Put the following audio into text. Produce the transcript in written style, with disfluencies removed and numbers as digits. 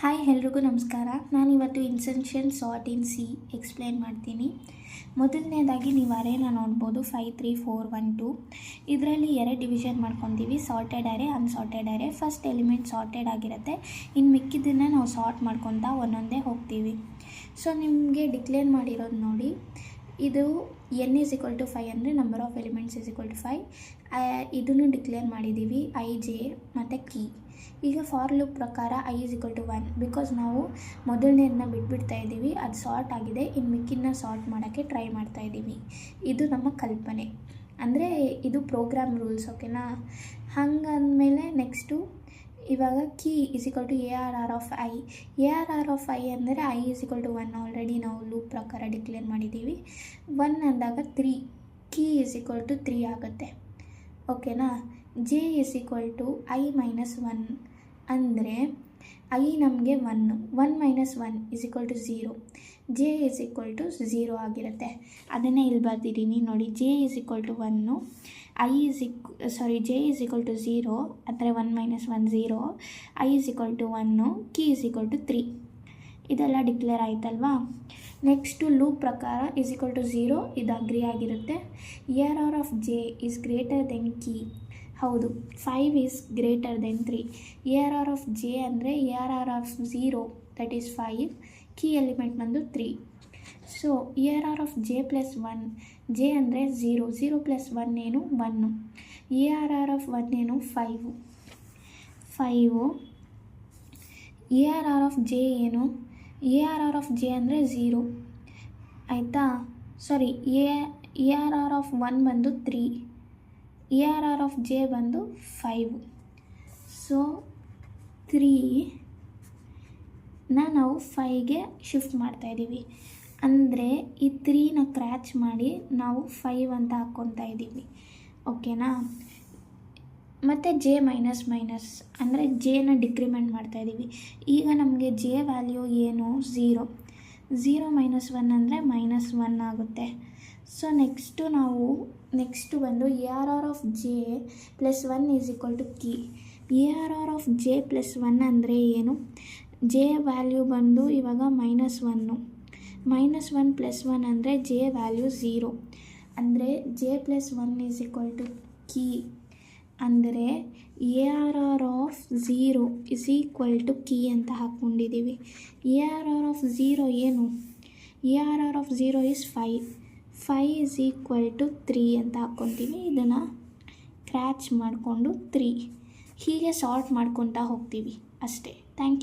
Hi ಎಲ್ರಿಗೂ ನಮಸ್ಕಾರ. ನಾನಿವತ್ತು ಇನ್ಸೆನ್ಷನ್ ಸಾರ್ಟ್ ಇನ್ ಸಿ ಎಕ್ಸ್ಪ್ಲೇನ್ ಮಾಡ್ತೀನಿ. ಮೊದಲನೇದಾಗಿ ನೀವು ಅರೇನ ನೋಡ್ಬೋದು 5 3 4 1 2. ಇದರಲ್ಲಿ 2 ಡಿವಿಷನ್ ಮಾಡ್ಕೊತೀವಿ, ಸಾರ್ಟೆಡ್ ಅರೇ ಅನ್ಸಾರ್ಟೆಡ್ ಅರೇ. ಫಸ್ಟ್ ಎಲಿಮೆಂಟ್ ಸಾರ್ಟೆಡ್ ಆಗಿರುತ್ತೆ, ಇನ್ನು ಮಿಕ್ಕಿದ್ದನ್ನು ನಾವು ಸಾರ್ಟ್ ಮಾಡ್ಕೊತಾ ಒಂದೊಂದೇ ಹೋಗ್ತೀವಿ. ಸೊ ನಿಮಗೆ ಡಿಕ್ಲೇರ್ ಮಾಡಿರೋದು ನೋಡಿ, ಇದು n = 5 ಅಂದರೆ ನಂಬರ್ ಆಫ್ ಎಲಿಮೆಂಟ್ಸ್ = 5. ಇದನ್ನು ಡಿಕ್ಲೇರ್ ಮಾಡಿದ್ದೀವಿ, i j ಮತ್ತು ಕೀ. ಈಗ ಫಾರ್ ಲೂಪ್ ಪ್ರಕಾರ i = 1 ಬಿಕಾಸ್ ನಾವು ಮೊದಲನೇದನ್ನ ಬಿಟ್ಬಿಡ್ತಾ ಇದ್ದೀವಿ, ಅದು ಸಾರ್ಟ್ ಆಗಿದೆ, ಇನ್ನು ಮಿಕ್ಕಿನ ಸಾರ್ಟ್ ಮಾಡೋಕ್ಕೆ ಟ್ರೈ ಮಾಡ್ತಾ ಇದ್ದೀವಿ. ಇದು ನಮ್ಮ ಕಲ್ಪನೆ, ಅಂದರೆ ಇದು ಪ್ರೋಗ್ರಾಮ್ ರೂಲ್ಸ್, ಓಕೆನಾ. ಹಾಗಂದಮೇಲೆ ನೆಕ್ಸ್ಟು ಇವಾಗ key ARR of i. ARR of i ಅಂದರೆ i = 1 ಆಲ್ರೆಡಿ ನಾವು ಲೂಪ್ ಪ್ರಕಾರ ಡಿಕ್ಲೇರ್ ಮಾಡಿದ್ದೀವಿ. 1 ಅಂದಾಗ 3, ಕೀ = 3 ಆಗುತ್ತೆ, ಓಕೆನಾ. j = i - 1 ಅಂದರೆ i ನಮಗೆ 1 1 - 1 = 0. j = 0 ಆಗಿರುತ್ತೆ. ಅದನ್ನೇ ಇಲ್ಲಿ ಬರ್ದಿದ್ದೀನಿ ನೋಡಿ, j = 1, j = 0 ಅಂದರೆ 1 - 1 0, i = 1, ಕೀ = 3. ಇದೆಲ್ಲ ಡಿಕ್ಲೇರ್ ಆಯ್ತಲ್ವಾ. ನೆಕ್ಸ್ಟು ಲೂಪ್ ಪ್ರಕಾರ = 0, ಇದು ಅಗ್ರಿ ಆಗಿರುತ್ತೆ. ARR of j is greater than key. ಹೌದು, 5 is greater than 3. ARR of j ಅಂದರೆ ARR of 0, that is 5, key element ಬಂದು 3. So ARR of j + 1, j ಅಂದರೆ 0, 0 + 1 ಏನು 1. ARR of 1 ಏನು 5. ARR of j ಏನು, ARR of j ಅಂದರೆ 0 ಆಯಿತಾ. ಸಾರಿ, ARR of 1 ಬಂದು 3, ARR of j ಬಂದು 5. ಸೊ 3ನ ನಾವು 5ಗೆ ಶಿಫ್ಟ್ ಮಾಡ್ತಾಯಿದ್ದೀವಿ, ಅಂದರೆ ಈ 3ನ ಕ್ರ್ಯಾಚ್ ಮಾಡಿ ನಾವು 5 ಅಂತ ಹಾಕ್ಕೊತಾ ಇದ್ದೀವಿ, ಓಕೆನಾ. ಮತ್ತು j ಮೈನಸ್ ಅಂದರೆ ಜೇನ ಡಿಕ್ರಿಮೆಂಟ್ ಮಾಡ್ತಾಯಿದ್ದೀವಿ. ಈಗ ನಮಗೆ ಜೆ ವ್ಯಾಲ್ಯೂ ಏನು 0 - 1 ಅಂದರೆ -1 ಆಗುತ್ತೆ. ಸೊ ನೆಕ್ಸ್ಟು ಬಂದು ARR of j + 1 = key. ARR of j + 1 ಅಂದರೆ ಏನು, j ವ್ಯಾಲ್ಯೂ ಬಂದು ಇವಾಗ -1 + 1 ಅಂದರೆ j ವ್ಯಾಲ್ಯೂ 0, ಅಂದರೆ j + 1 = ಕೀ. ಅಂದರೆ ARR of 0 = ಕೀ ಅಂತ ಹಾಕ್ಕೊಂಡಿದ್ದೀವಿ. ARR of 0 ಏನು, ARR of 0 is 5 = 3 ಅಂತ ಹಾಕ್ಕೊತೀವಿ. ಇದನ್ನು ಕ್ರ್ಯಾಚ್ ಮಾಡಿಕೊಂಡು 3 ಹೀಗೆ ಸಾರ್ಟ್ ಮಾಡ್ಕೊತಾ ಹೋಗ್ತೀವಿ ಅಷ್ಟೇ.